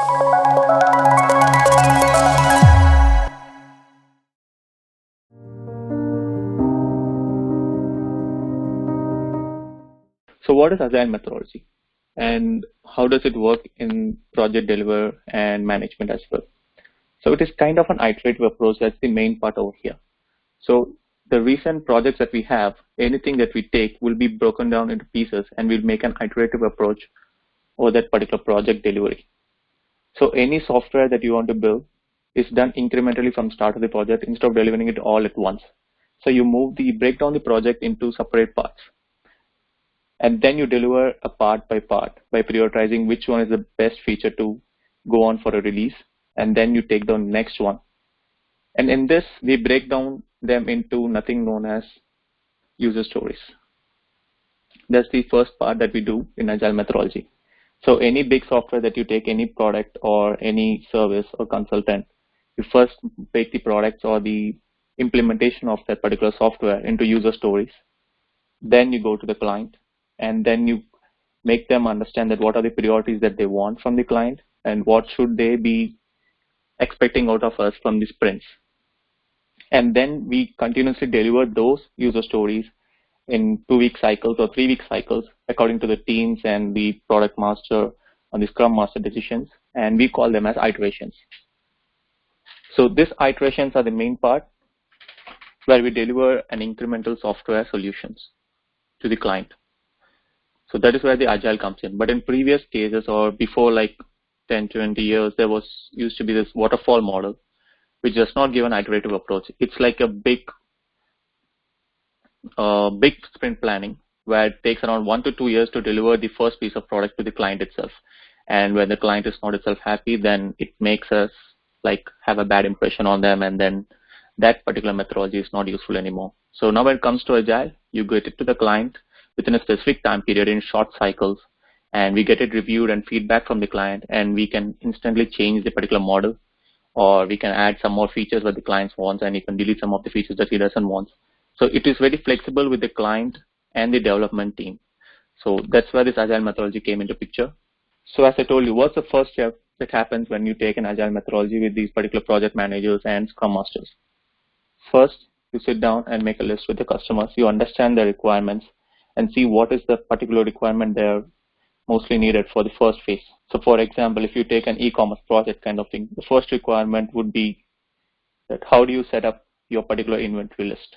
So what is Agile methodology and how does it work in project deliver and management as well? So it is kind of an iterative approach. That's the main part over here. So the recent projects that we have, anything that we take will be broken down into pieces and we'll make an iterative approach over that particular project delivery. So any software that you want to build is done incrementally from start of the project instead of delivering it all at once. So you break down the project into separate parts. And then you deliver a part by part by prioritizing which one is the best feature to go on for a release. And then you take the next one. And in this, we break down them into nothing known as user stories. That's the first part that we do in Agile methodology. So any big software that you take, any product or any service or consultant, you first break the products or the implementation of that particular software into user stories. Then you go to the client and then you make them understand that what are the priorities that they want from the client and what should they be expecting out of us from the sprints. And then we continuously deliver those user stories in 2-week cycles or 3-week cycles according to the teams and the product master and the scrum master decisions, and we call them as iterations. So these iterations are the main part where we deliver an incremental software solutions to the client. So that is where the Agile comes in. But in previous cases or before like 10, 20 years, there used to be this waterfall model, which does not give an iterative approach. It's like a big sprint planning where it takes around 1 to 2 years to deliver the first piece of product to the client itself. And when the client is not itself happy, then it makes us like have a bad impression on them, and then that particular methodology is not useful anymore. So now when it comes to Agile, you get it to the client within a specific time period in short cycles, and we get it reviewed and feedback from the client, and we can instantly change the particular model, or we can add some more features that the client wants, and you can delete some of the features that he doesn't want. So it is very flexible with the client and the development team. So that's where this Agile methodology came into picture. So as I told you, what's the first step that happens when you take an Agile methodology with these particular project managers and scrum masters? First, you sit down and make a list with the customers. You understand their requirements and see what is the particular requirement they're mostly needed for the first phase. So for example, if you take an e-commerce project kind of thing, the first requirement would be that how do you set up your particular inventory list?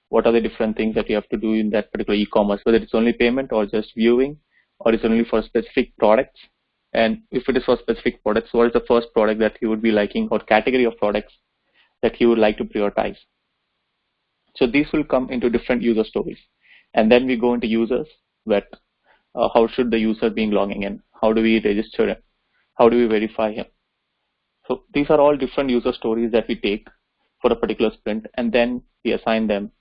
What are the different things that you have to do in that particular e-commerce, whether it's only payment or just viewing, or it's only for specific products? And if it is for specific products, what is the first product that you would be liking, or category of products that you would like to prioritize? So these will come into different user stories. And then we go into users, that how should the user be logging in? How do we register him? How do we verify him? So these are all different user stories that we take for a particular sprint, and then we assign them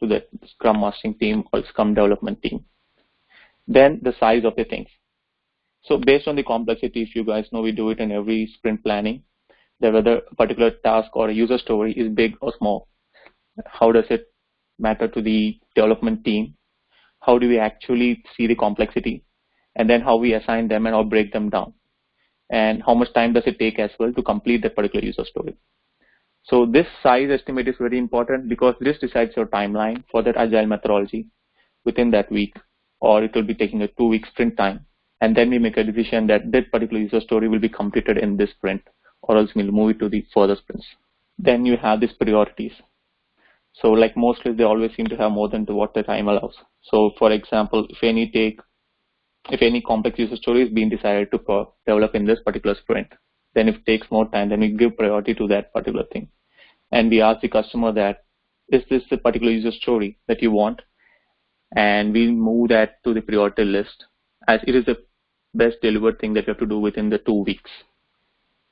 to the Scrum Mastering team or Scrum development team. Then the size of the things. So based on the complexity, if you guys know, we do it in every sprint planning, that whether a particular task or a user story is big or small. How does it matter to the development team? How do we actually see the complexity? And then how we assign them and how break them down. And how much time does it take as well to complete that particular user story. So this size estimate is very important because this decides your timeline for that Agile methodology within that week, or it will be taking a 2-week sprint time. And then we make a decision that that particular user story will be completed in this sprint, or else we'll move it to the further sprints. Then you have these priorities. So like mostly they always seem to have more than what the time allows. So for example, if any complex user story is being decided to develop in this particular sprint, then if it takes more time, then we give priority to that particular thing. And we ask the customer that, is this the particular user story that you want? And we move that to the priority list as it is the best delivered thing that you have to do within the 2 weeks.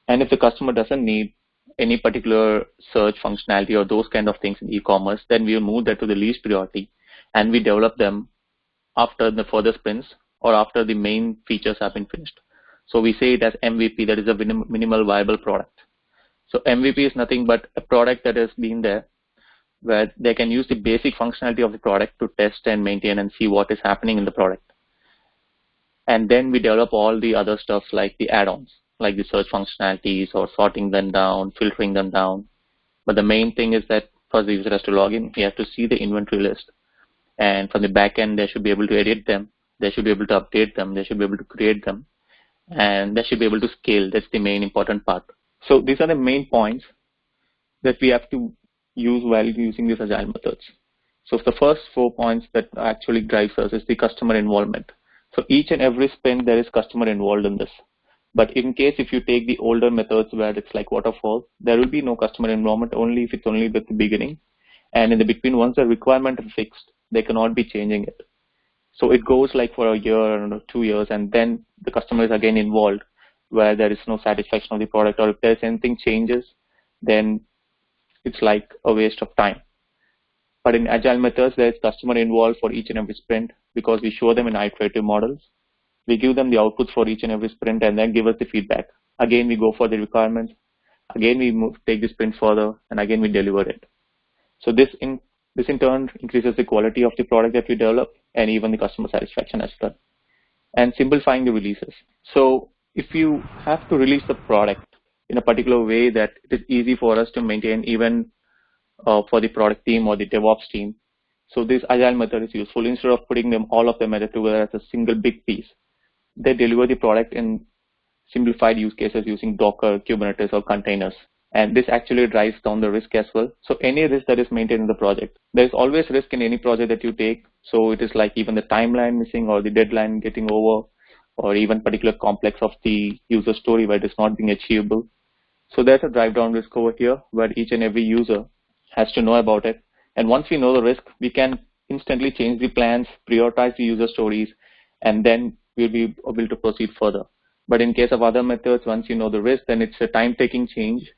And if the customer doesn't need any particular search functionality or those kind of things in e-commerce, then we will move that to the least priority and we develop them after the further sprints or after the main features have been finished. So we say it as MVP, that is a minimal viable product. So MVP is nothing but a product that has been there where they can use the basic functionality of the product to test and maintain and see what is happening in the product. And then we develop all the other stuff like the add-ons, like the search functionalities or sorting them down, filtering them down. But the main thing is that first the user has to log in. He has to see the inventory list. And from the back end, they should be able to edit them. They should be able to update them. They should be able to create them. And they should be able to scale. That's the main important part. So these are the main points that we have to use while using these agile methods. So the first 4 points that actually drives us is the customer involvement. So each and every sprint, there is customer involved in this. But in case if you take the older methods where it's like waterfall, there will be no customer involvement only if it's only at the beginning. And in the between, once the requirement is fixed, they cannot be changing it. So it goes like for a year or 2 years, and then the customer is again involved where there is no satisfaction of the product, or if there's anything changes, then it's like a waste of time. But in agile methods, there's customer involved for each and every sprint because we show them in iterative models. We give them the outputs for each and every sprint and then give us the feedback. Again, we go for the requirements. Again, we take the sprint further, and again, we deliver it. So this in turn increases the quality of the product that we develop and even the customer satisfaction as well. And simplifying the releases. So if you have to release the product in a particular way that it is easy for us to maintain even for the product team or the DevOps team. So this agile method is useful. Instead of putting them all of them together as a single big piece, they deliver the product in simplified use cases using Docker, Kubernetes, or containers. And this actually drives down the risk as well. So any risk that is maintained in the project, there is always risk in any project that you take. So it is like even the timeline missing or the deadline getting over, or even particular complex of the user story where it is not being achievable. So there's a drive down risk over here where each and every user has to know about it. And once we know the risk, we can instantly change the plans, prioritize the user stories, and then we'll be able to proceed further. But in case of other methods, once you know the risk, then it's a time-taking change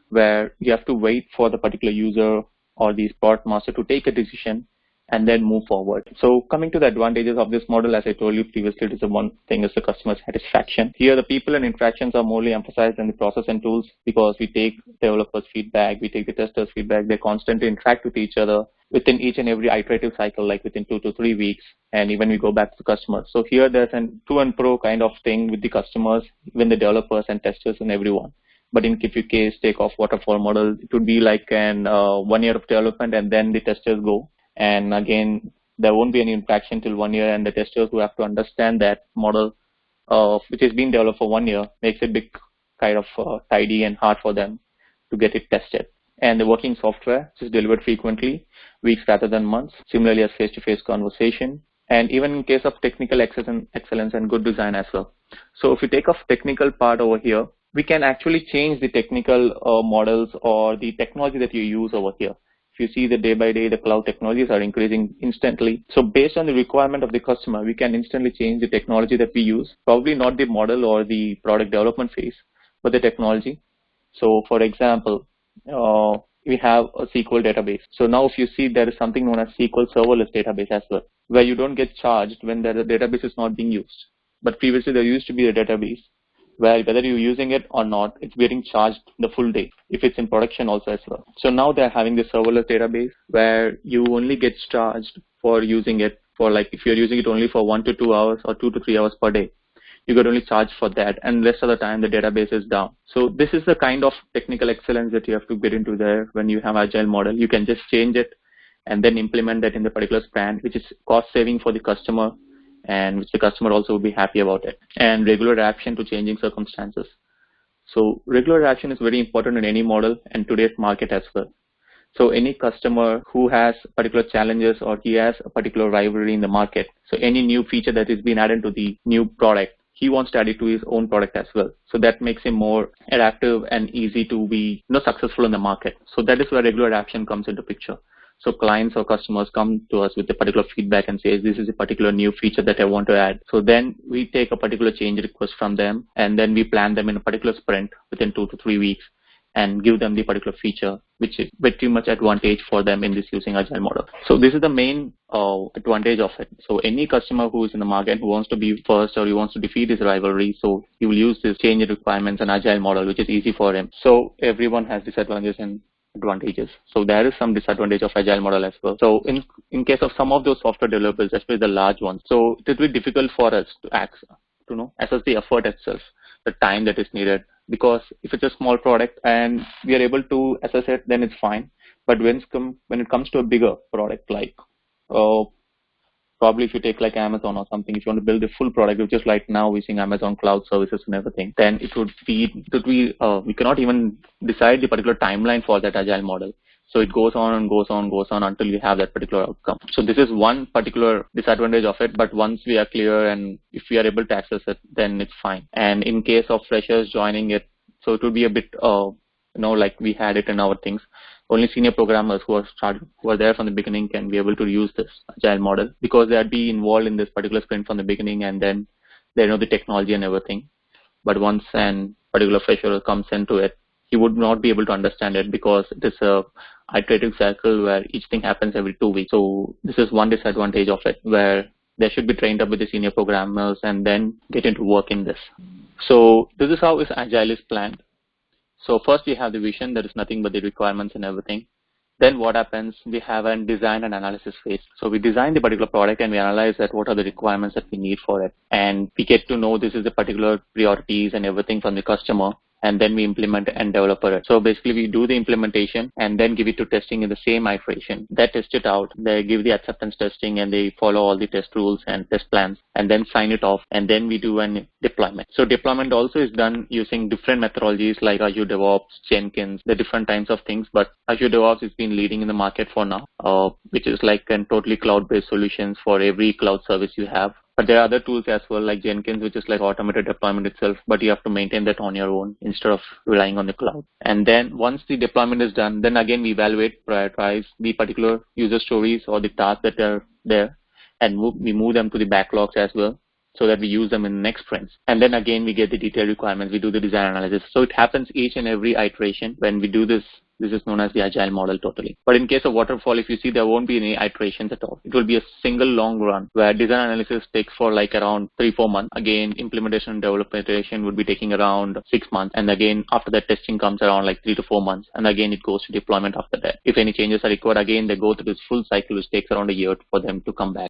where you have to wait for the particular user or the product master to take a decision and then move forward. So coming to the advantages of this model, as I told you previously, it is the one thing is the customer satisfaction. Here, the people and interactions are morely emphasized in the process and tools because we take developers' feedback, we take the testers' feedback, they constantly interact with each other within each and every iterative cycle, like within 2 to 3 weeks, and even we go back to the customer. So here, there's a to and pro kind of thing with the customers, even the developers and testers and everyone. But in if you case take off waterfall model, it would be like an 1 year of development and then the testers go. And again, there won't be any interaction till 1 year, and the testers who have to understand that model, which is being developed for 1 year, makes it big kind of tidy and hard for them to get it tested. And the working software is delivered frequently, weeks rather than months, similarly as face-to-face conversation, and even in case of technical excellence and good design as well. So if you take off technical part over here, we can actually change the technical models or the technology that you use over here. If you see the day by day, the cloud technologies are increasing instantly. So based on the requirement of the customer, we can instantly change the technology that we use, probably not the model or the product development phase, but the technology. So for example, we have a SQL database. So now if you see there is something known as SQL serverless database as well, where you don't get charged when the database is not being used. But previously there used to be a database where whether you're using it or not, it's getting charged the full day if it's in production also as well. So now they're having this serverless database where you only get charged for using it for like if you're using it only for 1 to 2 hours or 2 to 3 hours per day, you get only charged for that, and rest of the time the database is down. So this is the kind of technical excellence that you have to get into there when you have agile model. You can just change it and then implement that in the particular sprint, which is cost saving for the customer, and which the customer also will be happy about it. And regular reaction to changing circumstances. So regular reaction is very important in any model and today's market as well. So any customer who has particular challenges or he has a particular rivalry in the market, so any new feature that is being added to the new product, he wants to add it to his own product as well. So that makes him more adaptive and easy to be successful in the market. So that is where regular reaction comes into picture. So clients or customers come to us with a particular feedback and say, this is a particular new feature that I want to add. So then we take a particular change request from them, and then we plan them in a particular sprint within 2 to 3 weeks and give them the particular feature, which is very much advantage for them in this using agile model. So this is the main advantage of it. So any customer who is in the market who wants to be first or he wants to defeat his rivalry, so he will use this change requirements and agile model, which is easy for him. So everyone has disadvantages and advantages. So there is some disadvantage of agile model as well. So in case of some of those software developers, especially the large ones, so it will be difficult for us to assess the effort itself. the time that is needed. Because if it's a small product and we are able to assess it, then it's fine. But when it comes to a bigger product, like probably if you take like Amazon or something, if you want to build a full product, which is right now using Amazon cloud services and everything, then we cannot even decide the particular timeline for that agile model. So it goes on and goes on until you have that particular outcome. So this is one particular disadvantage of it, but once we are clear and if we are able to access it, then it's fine. And in case of freshers joining it, so it would be a bit, like we had it in our things. Only senior programmers who are there from the beginning can be able to use this agile model, because they'd be involved in this particular sprint from the beginning and then they know the technology and everything. But once an particular fresher comes into it, he would not be able to understand it, because it is a iterative cycle where each thing happens every 2 weeks. So this is one disadvantage of it, where they should be trained up with the senior programmers and then get into work in this. So this is how agile is planned. So first we have the vision, that is nothing but the requirements and everything. Then what happens, we have a design and analysis phase. So we design the particular product and we analyze that what are the requirements that we need for it. And we get to know this is the particular priorities and everything from the customer. And then we implement and develop it. So basically we do the implementation and then give it to testing in the same iteration. They test it out, they give the acceptance testing and they follow all the test rules and test plans and then sign it off, and then we do an deployment. So deployment also is done using different methodologies like Azure DevOps, Jenkins, the different kinds of things. But Azure DevOps has been leading in the market for now, which is like a totally cloud-based solutions for every cloud service you have. But there are other tools as well, like Jenkins, which is like automated deployment itself, but you have to maintain that on your own instead of relying on the cloud. And then once the deployment is done, then again we evaluate, prioritize the particular user stories or the tasks that are there, and we move them to the backlogs as well, so that we use them in the next sprints. And then again we get the detailed requirements, we do the design analysis. So it happens each and every iteration when we do this. This is known as the agile model totally. But in case of waterfall, if you see, there won't be any iterations at all. It will be a single long run where design analysis takes for like around 3-4 months. Again, implementation and development would be taking around 6 months. And again, after that, testing comes around like 3 to 4 months. And again, it goes to deployment after that. If any changes are required, again, they go through this full cycle, which takes around a year for them to come back.